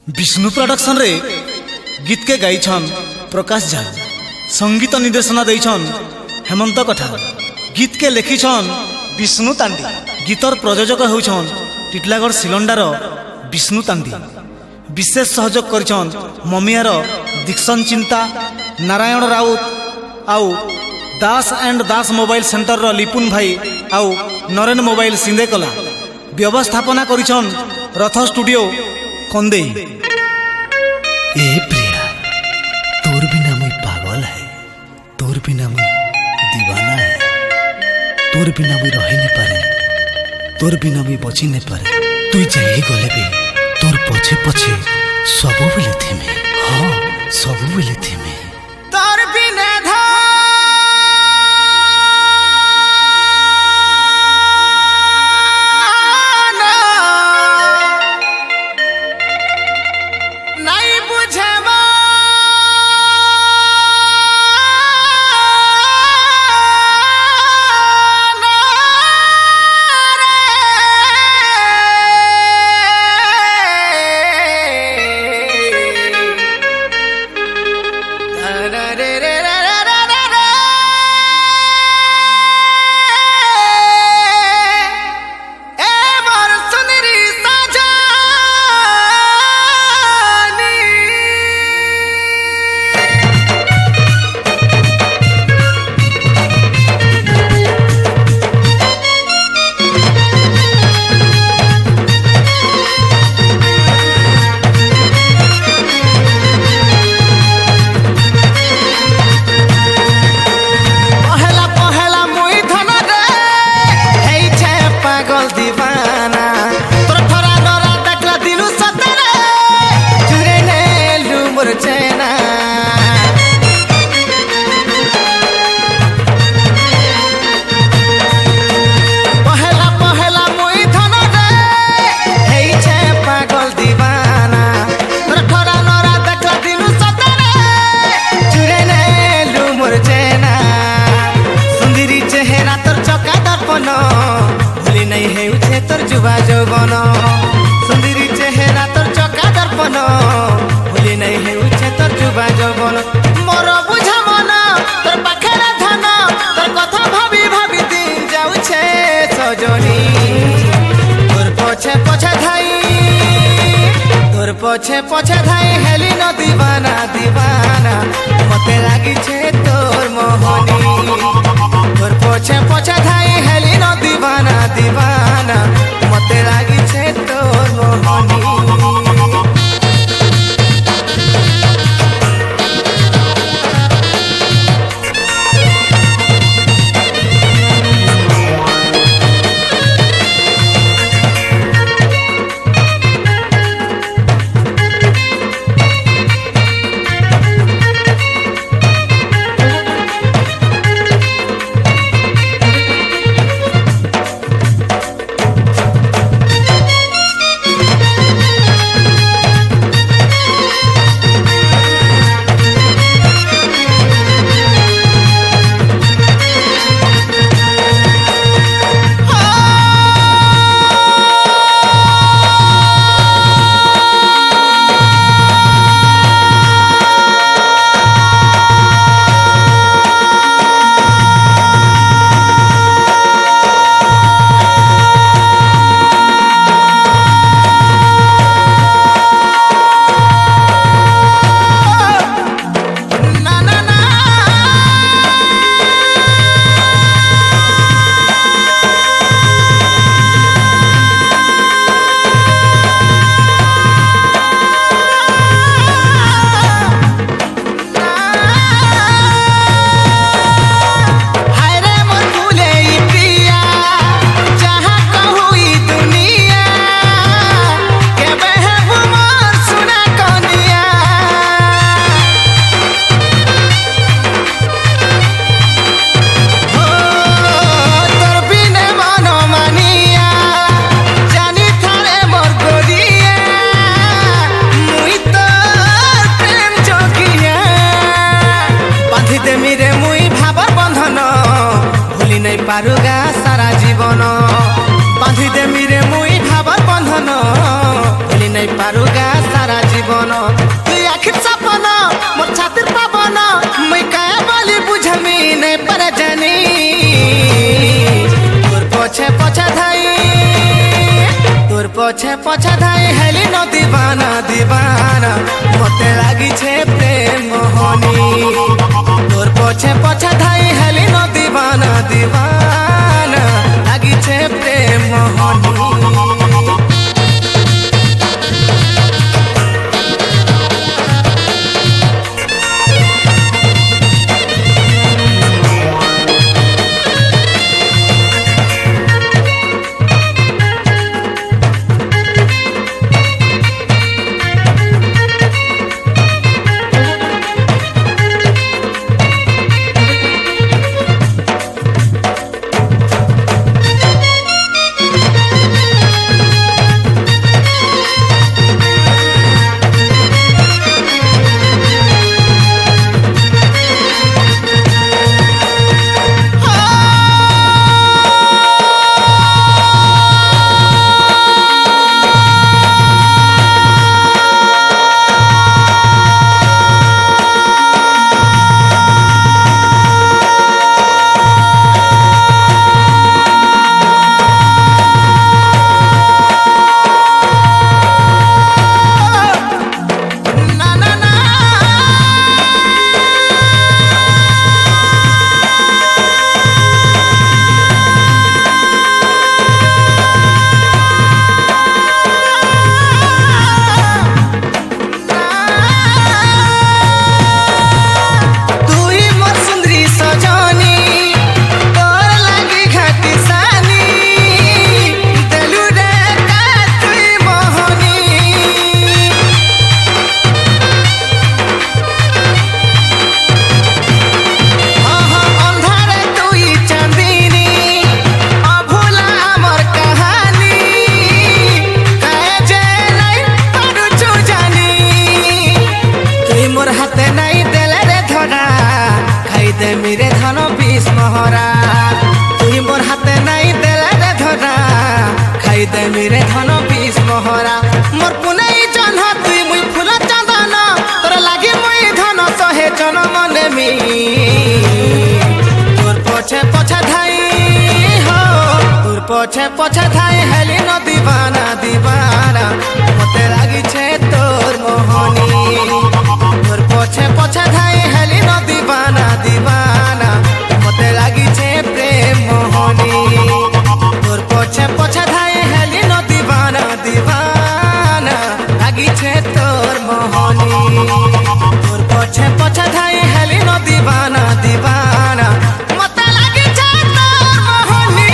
Vishnu production रे गीत के गाइछन प्रकाश झा, संगीत निर्देशना देछन हेमंत कठा, गीत के लिखिछन विष्णु तांडी, गीतर प्रयोजक होछन टिटलागढ़ सिलंडार विष्णु तांडी। विशेष सहयोग करिछन ममियार दीक्षण चिंता, नारायण राउत आउ दास एंड दास मोबाइल सेंटर रो लिपुन भाई आउ नरेन मोबाइल सिंधे कला। व्यवस्थापना करिछन रथ स्टूडियो कंदे। ए प्रिया, तोर बिना मैं पागल है, तोर बिना मैं दीवाना है, तोर बिना मैं रही नहीं पारे, तोर बिना मैं बची नहीं पारे। तू जाई गले भी तोर पछे पछे सबु बेले थेमे, हाँ सबु बेले थेमे। तोर बिना जौवन सुंदरी चेहरा तोर चका दर्पण भूली नहीं है उछे तोर जुबा जौवन। मोर बुझा मन तोर पाखेरा धन, तोर कथा भाबी भाबी दिन जाउछे सजनी। तोर पछे पछे धाई, तोर पछे पछे धाई हेली न दीवाना दीवाना, मते लागी छे तोर मोहनी। तोर पछे पछे धाई हेली न दीवाना दीवाना, मते लागी छे तोर मोहनी। जीवन तू आखिर सपन मोर छातिर पवन मैं काय बोली बुझमी नहीं पर जानी तोर पछे पछे धाई तोर पछे पछे धाई हेली न दीवाना दीवाना मते लागी छे प्रेम मोहनी तोर पछे पछे धाई हेली न दीवाना दीवाना लागी छे प्रेम मोहनी मेरे धन बीस मोहरा तुई मोर हाथे नहीं देला रे धरा खाई दे मेरे धन बीस मोहरा मोर पुनई जन्ह तुई मुई फूल चंदन तोर लागे मुई धन सहे जन मने मी तोर पछे पछे धाई हो तोर पछे पछे धाई हेली न दीवाना दीवाना मते लागी छे तोर मोहनी तोर पछे पछे धाई हेली न दीवाना दीवाना मते लागी छे प्रेम मोहनी तोर पछे पछे धाई हेली न दीवाना दीवाना लागी छे तोर मोहनी तोर पछे पछे धाई हेली न दीवाना दीवाना मते लागी छे तोर मोहनी।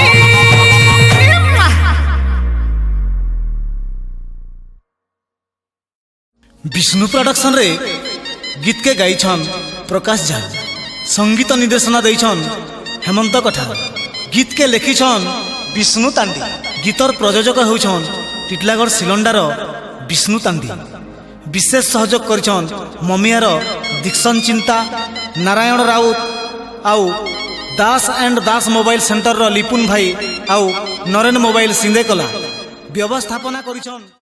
विष्णु प्रोडक्शन रे गीत के गाइछन प्रकाश झा संगीत निर्देशना देछन हेमंत कठा गीत के लिखिछन विष्णु तांडी गीतर प्रयोजक होछन टिटलागढ़ सिलंडार विष्णु तांडी विशेष सहयोग करिछन ममियार दीक्षण चिंता नारायण राउत आउ दास एंड दास मोबाइल सेंटर रो लिपुन भाई आउ नरेन मोबाइल सिंधेकला व्यवस्थापना करिछन।